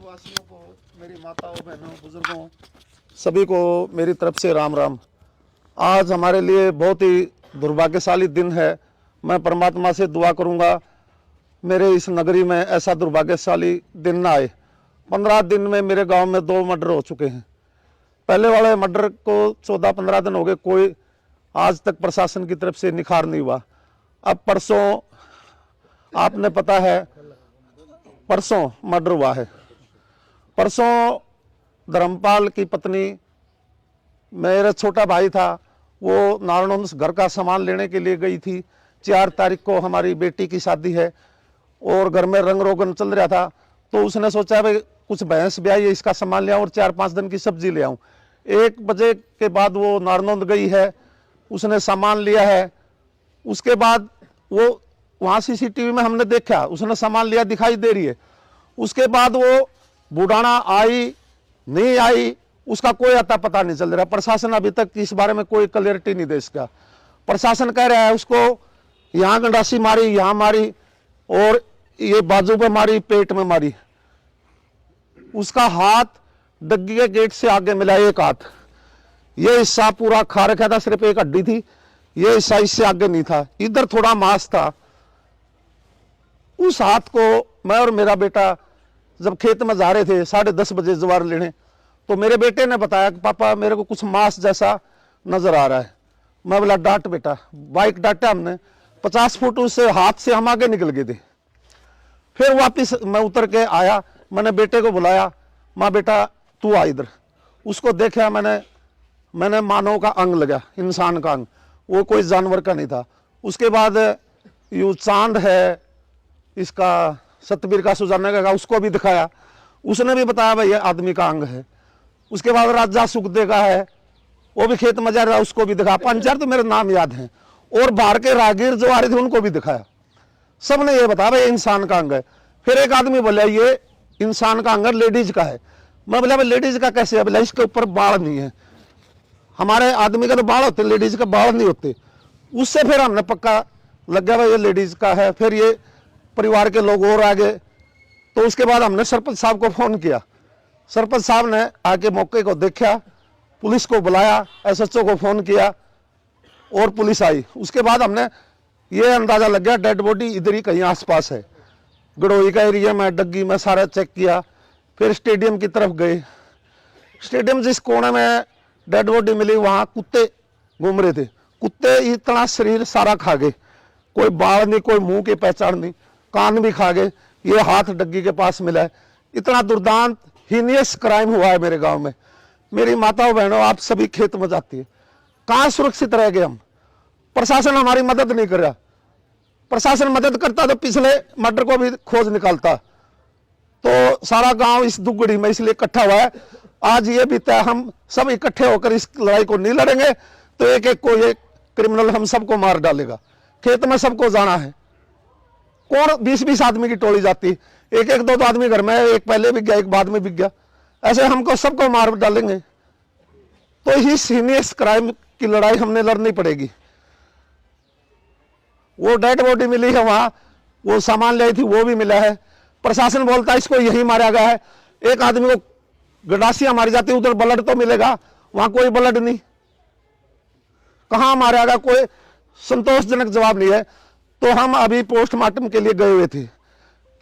वासियों को, मेरी माताओं बहनों बुजुर्गों सभी को मेरी तरफ से राम राम। आज हमारे लिए बहुत ही दुर्भाग्यशाली दिन है। मैं परमात्मा से दुआ करूंगा मेरे इस नगरी में ऐसा दुर्भाग्यशाली दिन ना आए। 15 दिन में मेरे गांव में 2 मर्डर हो चुके हैं। पहले वाले मर्डर को 14-15 दिन हो गए, कोई आज तक प्रशासन की तरफ से निखार नहीं हुआ। अब परसों आपने पता है परसों मर्डर हुआ है। परसों धर्मपाल की पत्नी, मेरा छोटा भाई था, वो नारायण घर का सामान लेने के लिए गई थी। 4 तारीख को हमारी बेटी की शादी है और घर में रंग रोगन चल रहा था, तो उसने सोचा भाई कुछ भैंस ब्याई है, इसका सामान ले आऊँ और 4-5 दिन की सब्जी ले आऊँ। 1 बजे के बाद वो नारनौंद गई है, उसने सामान लिया है। उसके बाद वो वहाँ सीसीटीवी में हमने देखा, उसने सामान लिया दिखाई दे रही है। उसके बाद वो बुढ़ाना आई नहीं आई उसका कोई अता पता नहीं चल रहा। प्रशासन अभी तक इस बारे में कोई क्लियरिटी नहीं दे इसका। प्रशासन कह रहा है उसको यहाँ गंडासी मारी, यहाँ मारी और ये बाजू पे मारी, पेट में मारी। उसका हाथ डग्गी के गेट से आगे मिला, एक हाथ। ये हिस्सा पूरा खा रखा था, सिर्फ एक हड्डी थी। ये हिस्सा इससे आगे नहीं था, इधर थोड़ा मांस था। उस हाथ को मैं और मेरा बेटा जब खेत में जा रहे थे 10:30 बजे जवार लेने, तो मेरे बेटे ने बताया कि पापा मेरे को कुछ मांस जैसा नजर आ रहा है। मैं बोला डांट बेटा। बाइक डांटा हमने। 50 फुट उससे हाथ से हम आगे निकल गए थे। फिर वापिस मैं उतर के आया, मैंने बेटे को बुलाया, माँ बेटा तू आ इधर। उसको देखा मैंने मानव का अंग लगा, इंसान का अंग, वो कोई जानवर का नहीं था। उसके बाद यू चांद है इसका, सतबीर का सुजाने का, उसको भी दिखाया। उसने भी बताया भाई ये आदमी का अंग है। उसके बाद राजा सुखदे का है, वो भी खेत में जा रहा, उसको भी दिखाया। 5-4 तो मेरे नाम याद हैं। और बाहर के राहगीर जो आ रहे थे उनको भी दिखाया। सबने ये बताया भाई इंसान का अंग है। फिर एक आदमी बोला ये इंसान का अंग लेडीज का है। मैं बोला भाई लेडीज का कैसे है? बोला इसके ऊपर बाल नहीं है। हमारे आदमी का तो बाल होते, लेडीज का बाल नहीं होते। उससे फिर हमने पक्का लग गया भाई ये लेडीज का है। फिर ये परिवार के लोग और आ गए, तो उसके बाद हमने सरपंच साहब को फोन किया। सरपंच साहब ने आके मौके को देखा, पुलिस को बुलाया, एसएचओ को फोन किया और पुलिस आई। उसके बाद हमने ये अंदाजा लग गया डेड बॉडी इधर ही कहीं आसपास है। गड़ोई का एरिया में, डग्गी में सारा चेक किया। फिर स्टेडियम की तरफ गए। स्टेडियम जिस कोने में डेड बॉडी मिली वहां कुत्ते घूम रहे थे। कुत्ते इतना शरीर सारा खा गए, कोई बाल नहीं, कोई मुंह की पहचान नहीं, कान भी खा गए। ये हाथ डग्गी के पास मिला है। इतना दुर्दांत हीनियस क्राइम हुआ है मेरे गांव में। मेरी माताओं बहनों आप सभी खेत में जाती है, कहां सुरक्षित रह गए हम? प्रशासन हमारी मदद नहीं कर रहा। प्रशासन मदद करता तो पिछले मर्डर को भी खोज निकालता। तो सारा गांव इस दुगड़ी में इसलिए इकट्ठा हुआ है। आज ये बीता है, हम सब इकट्ठे होकर इस लड़ाई को नहीं लड़ेंगे तो एक एक को ये क्रिमिनल हम सबको मार डालेगा। खेत में सबको जाना है। कौन 20-20 आदमी की टोली जाती, एक 2 आदमी घर में, एक पहले बिक गया, एक बाद में बिक गया, ऐसे हमको सबको मार डालेंगे। तो इस हीनियस क्राइम की लड़ाई हमने लड़नी पड़ेगी। वो डेड बॉडी मिली है वहां, वो सामान लाई थी वो भी मिला है। प्रशासन बोलता है इसको यही मारा गया है। एक आदमी को गंडासियां मारी जाती, उधर ब्लड तो मिलेगा, वहां कोई ब्लड नहीं। कहां मारा गया, कोई संतोषजनक जवाब नहीं है। तो हम अभी पोस्टमार्टम के लिए गए हुए थे।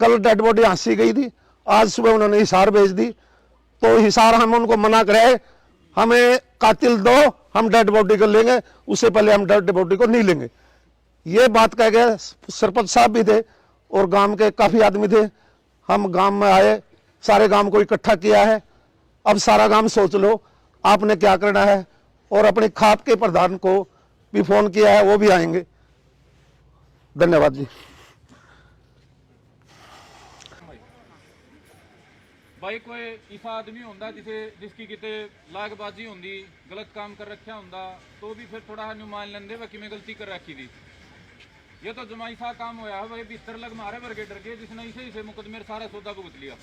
कल डेड बॉडी हंसी गई थी, आज सुबह उन्होंने हिसार भेज दी। तो हिसार हम उनको मना करे, हमें कातिल दो, हम डेड बॉडी को लेंगे, उससे पहले हम डेड बॉडी को नहीं लेंगे। ये बात कह गए। सरपंच साहब भी थे और गांव के काफी आदमी थे। हम गांव में आए, सारे गांव को इकट्ठा किया है। अब सारा गांव सोच लो आपने क्या करना है। और अपने खाप के प्रधान को भी फोन किया है, वो भी आएंगे। धन्यवाद जी। भाई कोई ऐसा आदमी होंदा जिसकी किते लागबाजी होंदी, गलत काम कर रखा होंदा, तो भी फिर थोड़ा न्यू मान लेंदे कि मैं गलती कर रखी थी। ये तो जमाई सा काम होया है भाई, 20 लग मारे वर्गे डर गए, जिसने इसे मुकदमे सारा सौदा भुगत लिया।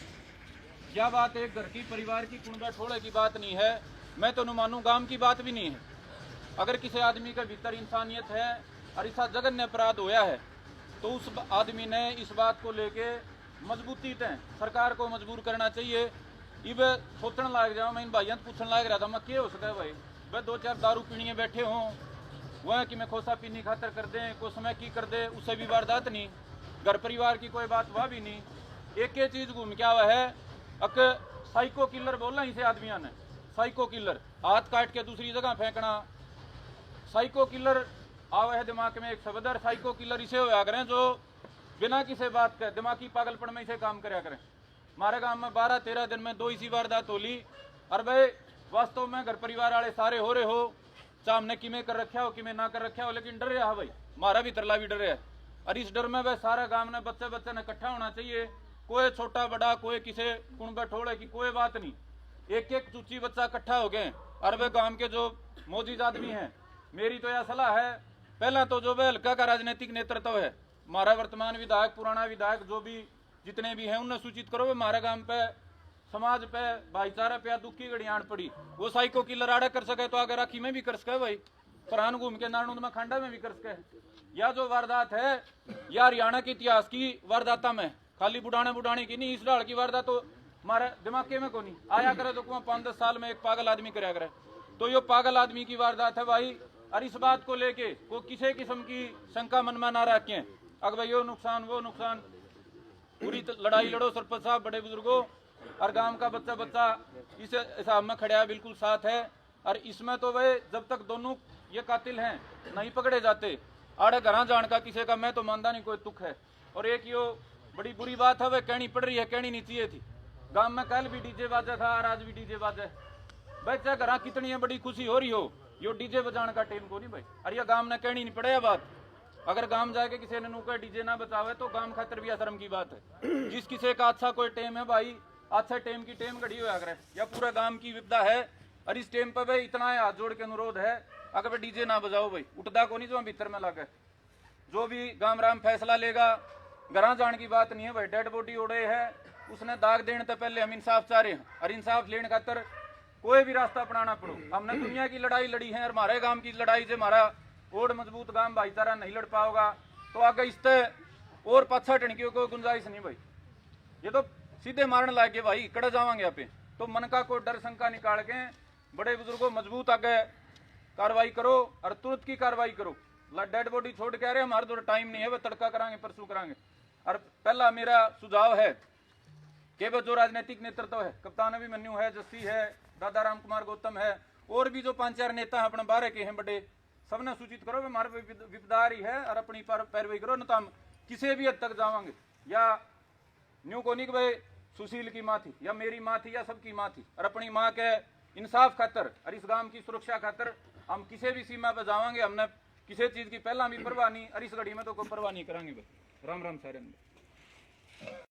क्या बात है, घर की परिवार की कुंडा ठोड़े की बात नहीं है, मैं तो न मानू गांव की बात भी नहीं है। अगर किसी आदमी के भीतर इंसानियत है और ऐसा जघन्य अपराध होया है तो उस आदमी ने इस बात को लेके मजबूती ते सरकार को मजबूर करना चाहिए। इब सोचने लग जाओ, मैं इन भाइयों से पूछने लग रहा था, मैं क्या हो सकता है भाई, वह 2-4 दारू पीने बैठे हों, वह कि मैं खोसा पीनी खातर कर दें, कोई समय की कर दे, उससे भी वारदात नहीं, घर परिवार की कोई बात वह भी नहीं। एक ही चीज घूम क्या हुआ है, अक साइको किलर बोलना इसे आदमियों ने, साइको किलर, हाथ काट के दूसरी जगह फेंकना, साइको किलर आवा है दिमाग में एक शब्द है। साइको किलर इसे होया करें जो बिना किसी बात के दिमागी पागलपन में इसे काम कराया करें। हमारे गांव में 12-13 दिन में 2 इसी वारदात होली। और भाई वास्तव में घर परिवार वाले सारे हो रहे हो, चाहे हमने किमें कर रखा हो किमें ना कर रखा हो, लेकिन डर रहा है भाई, हमारा भी तरला भी डर रहा है। और इस डर में वह सारा गांव ने बच्चे बच्चे ने इकट्ठा होना चाहिए, कोई छोटा बड़ा कोई किसी कुण बैठोड़े की कोई बात नहीं, एक एक चूची बच्चा इकट्ठा हो गए। और वह गांव के जो मौजूद आदमी हैं, मेरी तो यह सलाह है, पहला तो जो वह हल्का का राजनीतिक नेतृत्व है, हमारा वर्तमान विधायक पुराना विधायक जो भी जितने भी हैं उन्हें सूचित करो, वे हमारे गांव पे समाज पे भाईचारा पे दुख की घड़ी आड़ पड़ी, वो साइको किलर आड़ा कर सके तो आगे राखी में भी कर सके भाई, प्राण घूम के नारनूद में खांडा में भी कर सके। या जो वारदात है या हरियाणा के इतिहास की वारदाता में खाली बुढ़ाने की नहीं, इस डाल की वारदात तो हमारे दिमाग में को नहीं आया करे, तो 5-10 साल में एक पागल आदमी कराया करे, तो ये पागल आदमी की वारदात है भाई। और इस बात को लेके को किसी किस्म की शंका मन में ना रखें, अगर भाई यो नुकसान वो नुकसान, पूरी लड़ाई लड़ो सरपंच साहब बड़े बुजुर्गों, और गांव का बच्चा बच्चा इस हिसाब में खड़ा है, बिल्कुल साथ है। और इसमें तो भाई जब तक दोनों ये कातिल हैं नहीं पकड़े जाते, आड़े घर जान का किसी का मैं तो मानता नहीं कोई तुक है। और एक यो बड़ी बुरी बात है, वह कहनी पड़ रही है, कहनी नहीं चाहिए थी। गांव में कल भी डीजे बाजा था और आज भी डीजे बाजा है भाई, चाहे घर कितनी बड़ी खुशी हो रही हो, यो डीजे बजाने का टाइम को नहीं भाई। और यह गांव ने कहनी नहीं पड़े बात, अगर गांव जाके किसी ने नूका डीजे ना बचावे तो गांव खातर भी शर्म की बात है। जिस किसी का अच्छा कोई टेम है भाई, अच्छा टेम की टेम घड़ी होया करे, या पूरा गांव की विपदा है, और इस टेम पर भाई इतना हाथ जोड़ के अनुरोध है, अगर भाई डीजे ना बजाओ भाई, उठदा को नहीं जो भीतर में लगे, जो भी गांव राम फैसला लेगा, घर जाने की बात नहीं है भाई। डेड बॉडी उड़े है, उसने दाग देने तो पहले हम इंसाफ चाह रहे हैं, और इंसाफ लेने खातर कोई भी रास्ता अपनाना पड़ो। हमने दुनिया की लड़ाई लड़ी है, और हमारे गांव की लड़ाई से हमारा और मजबूत गांव भाईचारा नहीं लड़ पाओगा, तो आगे इससे और पाछा टणकियों को गुंजाइश नहीं भाई। ये तो सीधे मारने लागे भाई, कड़े जावांगे यहाँ पे, तो मन का कोई डर शंका निकाल के बड़े बुजुर्गों मजबूत आगे कार्रवाई करो, और तुरंत की कार्रवाई करो। डेड बॉडी छोड़ के आ रहे हमारे तो टाइम नहीं है, वह तड़का करांगे परसों करांगे। और पहला मेरा सुझाव है कि वह जो राजनीतिक नेतृत्व है, कप्तान अभिमन्यु है, जस्सी है, दादा राम कुमार गौतम है, और भी जो 5-4 नेता हैं अपने बारे के हैं बड़े, सबने सूचित करो हमारे विपदारी है, और अपनी पैरवी करो, न तो हम किसी भी हद तक जावांगे। या न्यू कोनी भाई सुशील की माँ थी, या मेरी माँ थी, या सबकी माँ थी, और अपनी माँ के इंसाफ खातर और इस गांव की सुरक्षा खातर हम किसी भी सीमा पर जावांगे। हमने किसी चीज की पहला भी परवाह नहीं, और इस घड़ी में तो कोई परवाह नहीं करांगे भाई। राम राम सारे।